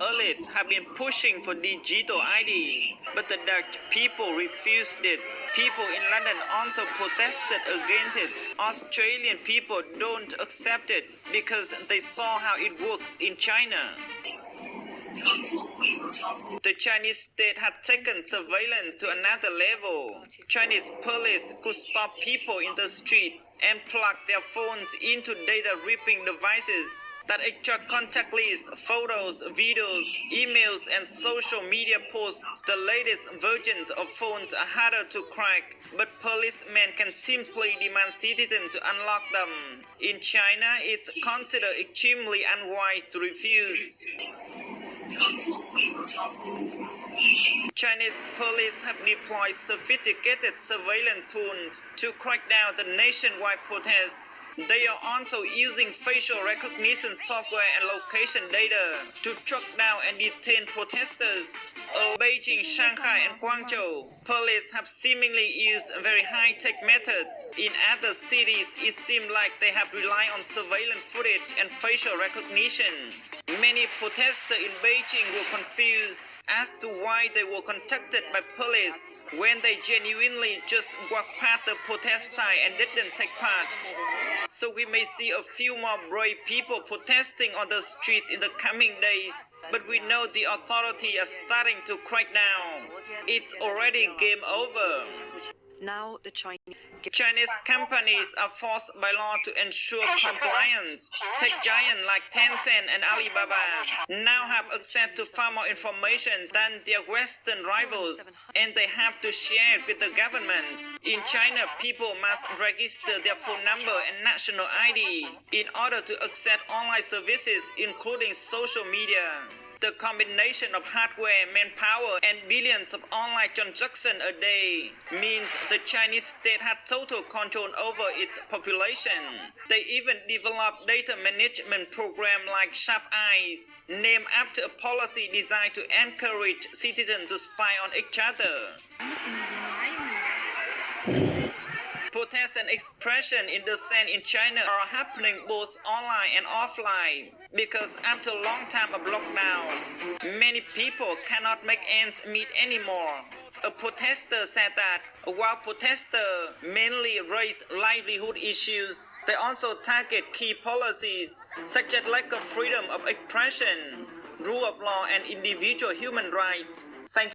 elites have been pushing for digital ID, but the Dutch people refused it. People in London also protested against it. Australian people don't accept it because they saw how it works in China. The Chinese state had taken surveillance to another level. Chinese police could stop people in the street and plug their phones into data-ripping devices that extract contact lists, photos, videos, emails, and social media posts. The latest versions of phones are harder to crack, but policemen can simply demand citizens to unlock them. In China, it's considered extremely unwise to refuse. Chinese police have deployed sophisticated surveillance tools to crack down the nationwide protests. They are also using facial recognition software and location data to track down and detain protesters. In Beijing, Shanghai, and Guangzhou, police have seemingly used very high-tech methods. In other cities, it seems like they have relied on surveillance footage and facial recognition. Many protesters in Beijing were confused as to why they were contacted by police when they genuinely just walked past the protest site and didn't take part. So we may see a few more brave people protesting on the streets in the coming days. But we know the authorities are starting to crack down. It's already game over. Now the Chinese companies are forced by law to ensure compliance. Tech giants like Tencent and Alibaba now have access to far more information than their Western rivals, and they have to share it with the government. In China, people must register their phone number and national ID in order to access online services, including social media. The combination of hardware, manpower, and billions of online transactions a day means the Chinese state had total control over its population. They even developed data management programs like Sharp Eyes, named after a policy designed to encourage citizens to spy on each other. Protests and expression in dissent in China are happening both online and offline because after a long time of lockdown, many people cannot make ends meet anymore. A protester said that while protesters mainly raise livelihood issues, they also target key policies such as lack of freedom of expression, rule of law, and individual human rights.